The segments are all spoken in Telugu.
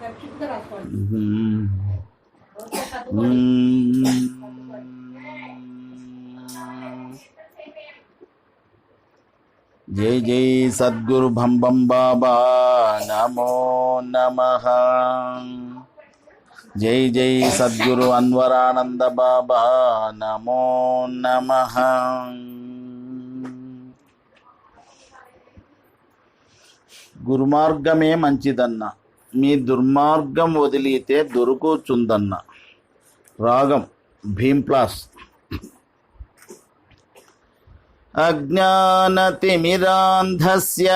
జై జై సద్గురు భంబం బాబా నమో నమః. జై జై సద్గురు అన్వరానంద బాబా నమో నమః. గురుమార్గమే మంచిదన్న, మీ దుర్మార్గం వదిలితే దొరుకుచుందన్న. రాగం భీంప్లాస్. అజ్ఞానతిమిరాంధస్య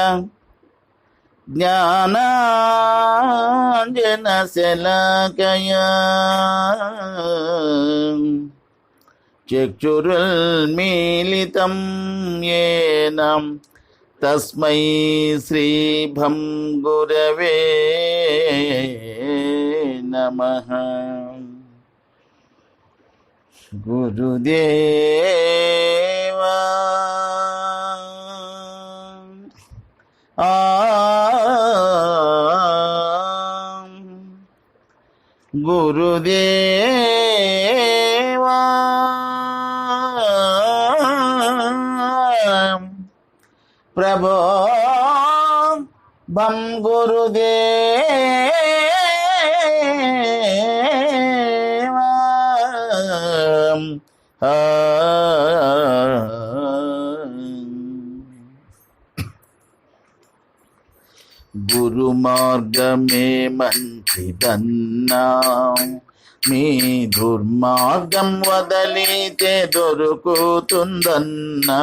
జ్ఞానాంజనశలాకయా చక్షురున్మీలితం యేన తస్మై శ్రీభం గురవే నమః. గురుదేవా గురుదేవా ప్రభో భం గురుదేవా. గురు మార్గమే మంచిదన్నా, మీ దుర్మార్గం వదలితే దొరుకుతుందన్నా.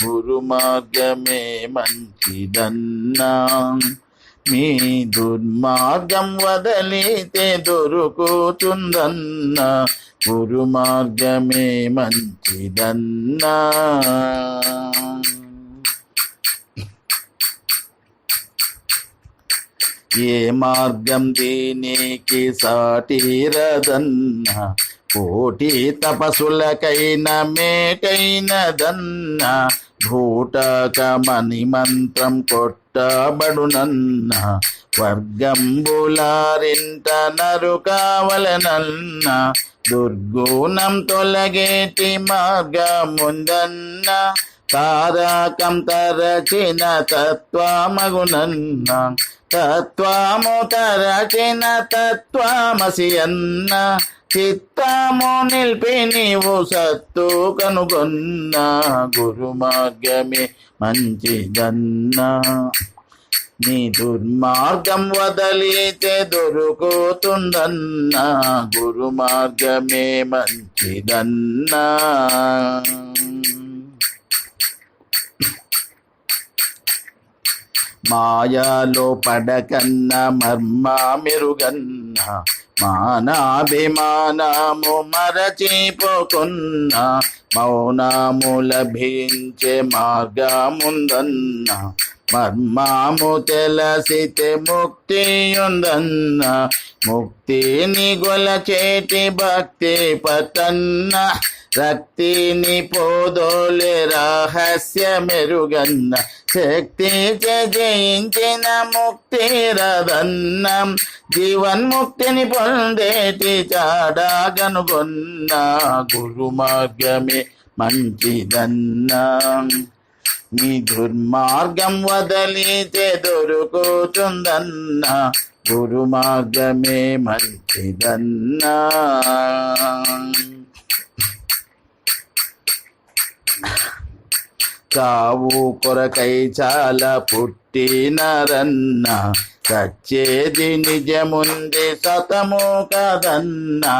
గురు మార్గమే మంచిదన్నా, మీ దుర్మార్గం వదలితే దొరుకుతుందన్నా. గురు మార్గమే మంచిదన్నా. ఏ మార్గం దీనికి సాటిరదన్నా, కోటి తపసులకైన మేటైనదన్నా. భూటకమని మంత్రం కొట్టబడునన్నా, వర్గంబులారింట నరు కావలనన్నా. దుర్గుణం తొలగేటి మార్గముందన్నా, తారకం తరచిన తత్వమగునన్నా. తత్వము తరచిన తత్వమసి అన్న, చిత్తము నిలిపి నీవు సత్తు కనుగొన్నా. గురు మార్గమే మంచిదన్నా, నీ దుర్మార్గం వదలితే దొరుకుతుందన్నా. గురు మార్గమే మంచిదన్నా. మాయాలో పడకన్న మర్మ మెరుగన్న, మానాభిమానము మరచిపోకున్న. మౌనము లభించే మార్గముందన్న, మర్మము తెలసితే ముక్తి ఉందన్న. ముక్తిని గొలచేటి భక్తి పతన్న, రక్తిని పోదోలే రహస్య మెరుగన్న. శక్తి జయించిన ముక్తి రదన్న, జీవన్ముక్తిని పొందేటి చాడగనుగొన్న. గురు మార్గమే మంచిదన్నా, మీ దుర్మార్గం వదలితే దొరుకుతుందన్నా. గురు మార్గమే మంచిదన్నా. చావు కొరకై చాలా పుట్టినరన్న, సచ్చేది నిజముంది సతము కదన్నా.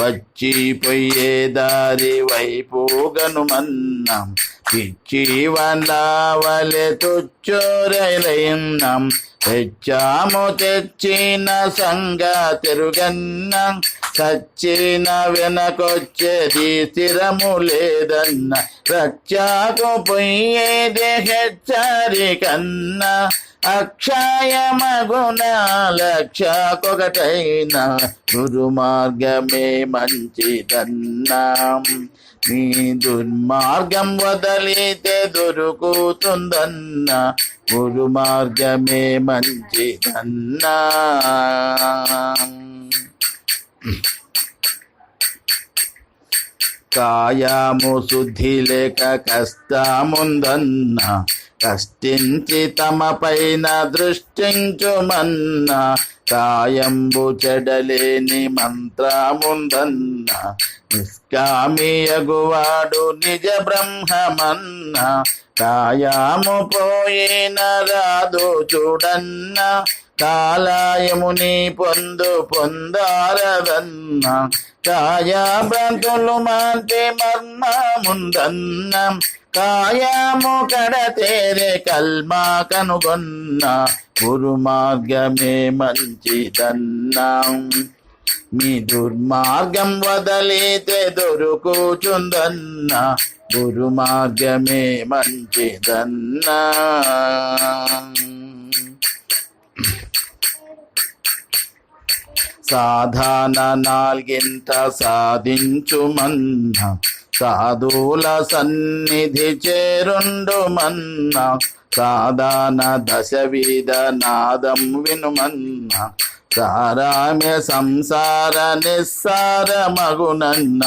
వచ్చిపోయే దారి వైపు గనుమన్నాం, పిచ్చి వలే తుచ్చోరైనాం. తెచ్చాము తెచ్చిన సంగ తిరుగన్నాం, సచ్చిన వెనకొచ్చేది స్థిరము లేదన్న. రక్షకు పోయేదే హెచ్చరికన్నా, అక్షయమగుణ లక్షకొకటైన. గురు మార్గమే మంచిదన్నా, మీ దుర్మార్గం వదలితే దొరుకుతుందన్నా. గురు మార్గమే మంచిదన్నా. కాయము శుద్ధి లేక కష్టముందన్న కష్టించి తమ పైన దృష్టించుమన్న కాయంబు చెడలేని మంత్రముందన్న నిష్కామియగువాడు నిజ బ్రహ్మమన్న కాయము పోయిన రాదు చూడన్న కాలాయముని పొందారదన్న కాయ భ్రాంతులు మాంతే మర్మముందన్న కాయము కడతేరే కల్మా కనుగొన్న గురు మార్గమే మంచిదన్నా మీ దుర్మార్గం వదలితే దొరుకుచుందన్న గురు మార్గమే మంచిదన్నా సాధన నాల్గింత సాధించుమన్న సాధువుల సన్నిధి చేరుండుమన్న సాధన దశవిధ నాదం వినుమన్న సారామే సంసార నిస్సారమగునన్న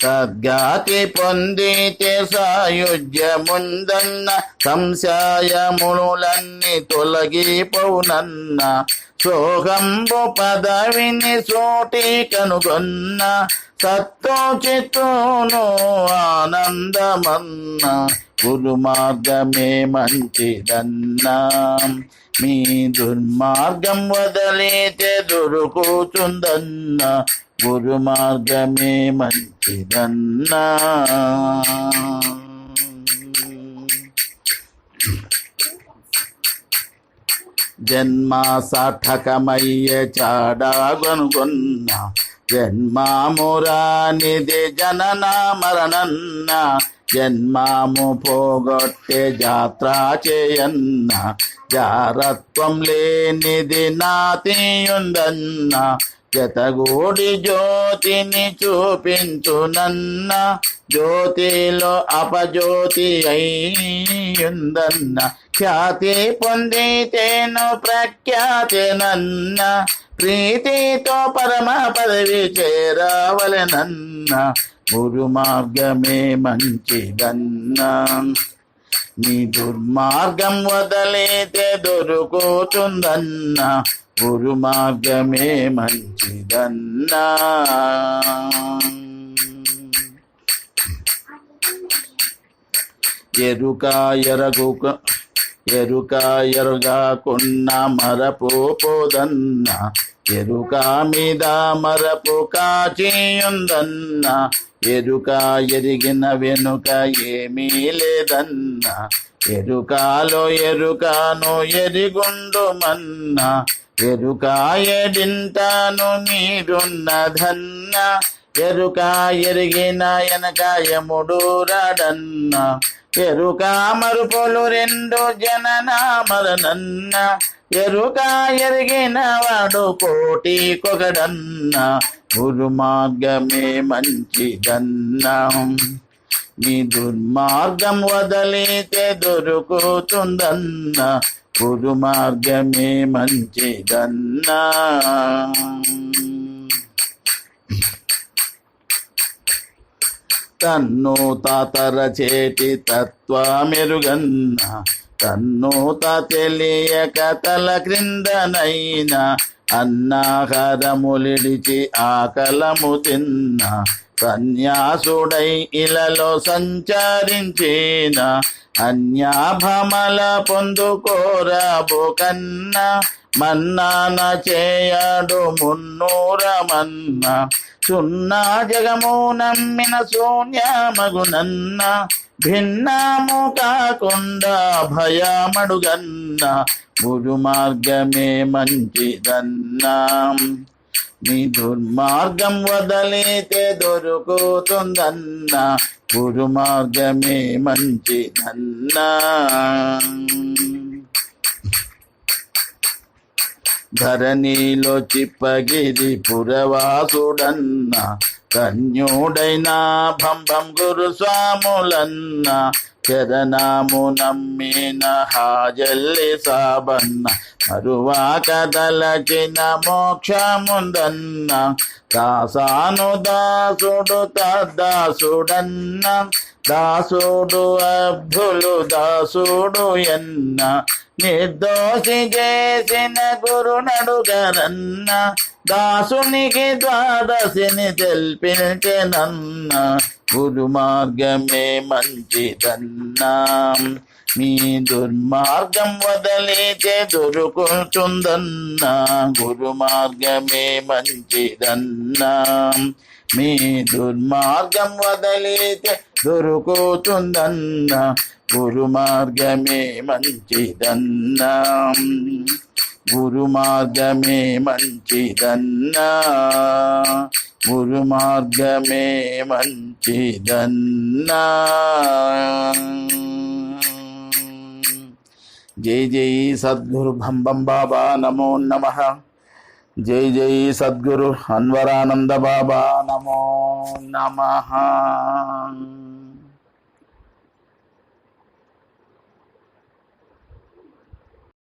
సద్గతి పొందితే సాయుజ్యముందన్న సంశయములన్నీ తొలగిపోనన్న సోగంబు పదవిని సోటి కనుగొన్న సత్తో చిత్తోను ఆనందమన్న గురు మార్గమే మంచిదన్నా మీ దుర్మార్గం వదలితే దొరుకుతుందన్న గురు మార్గమే మంచిదన్నా జన్మ సార్థకమయ్యే చాడాగొనుగొన్న జన్మామురానిది జనన మరణన్న జన్మాము పోగొట్టే జాత్ర చేయన్న జారత్వం లేనిది నాతియుందన్న జతగూడి జ్యోతిని చూపించునన్న జ్యోతిలో అపజ్యోతి అయ్యుందన్న ఖ్యాతి పొందితేను ప్రఖ్యాతినన్న ప్రీతితో పరమ పదవి చేరవలెనన్న గురు మార్గమే మంచిదన్నా నీ దుర్మార్గం వదలితే దొరుకుతుందన్న గురు మార్గమే మంచిదన్నా ఎరుగాకున్న మరపు పోదన్న ఎరుక మీద మరపు కాచియుందన్న ఎరుక ఎరిగిన వెనుక ఏమీ లేదన్న ఎరుకాలో ఎరుకాను ఎరిగుండుమన్న ఎరుక ఎడింటాను మీరున్నదన్న ఎరుక ఎరిగిన ఎనకాయముడు రాడన్న ఎరుక మరుపులు రెండు జనన మరణన్న ఎరుక ఎరిగిన వాడు కోటి కొగడన్న గురు మార్గమే మంచిదన్నా నీ దుర్మార్గం వదలితే దొరుకుతుందన్న గురు మార్గమే మంచిదన్నా తన్ను తాతర చేటి తత్వమెరుగన్న తన్ను తెలియక తల క్రిందనైనా అన్నాహారములిడిచి ఆకలము తిన్న సన్యాసుడై ఇలలో సంచరించిన అన్యాభమల పొందుకోరాబో కన్నా మన్నాన చేయడు మున్నూరమన్న సున్నా జగము నమ్మిన శూన్యమగునన్న భిన్నము కాకుండా భయమడుగన్న గురు మార్గమే మంచిదన్నా నీ దుర్మార్గం వదలితే దొరుకుతుందన్న గురు మార్గమే మంచిదన్నా ధరణిలో చిప్పగిరి పురవాసుడన్న కన్యుడైన భంభం గురు స్వాములన్న చరణము నమ్మిన హాజల్లి సాబన్న మరువాక దలచిన మోక్షముందన్న దాసాను దాసుడు దాసుడన్న దాసుడు అబ్దులు దాసుడు ఎన్న నిర్దోషి చేసిన గురునడుగరన్న దాసునికి ద్వాదశిని తెల్పించెనన్న గురు మార్గమే మంచిదన్నా మీ దుర్మార్గం వదలితే దొరుకుతుందన్నా గురు మార్గమే మంచిదన్నా మీ దుర్మార్గం వదలితే దొరుకుతుందన్నా గురు మార్గమే మంచిదన్నా గురు మార్గమే మంచిదన్నా గురు మార్గమే మంచిదన్నా జై జై సద్గురు భంబం బాబా నమో నమః జై జై సద్గురు అన్వరానంద బాబా నమో నమః.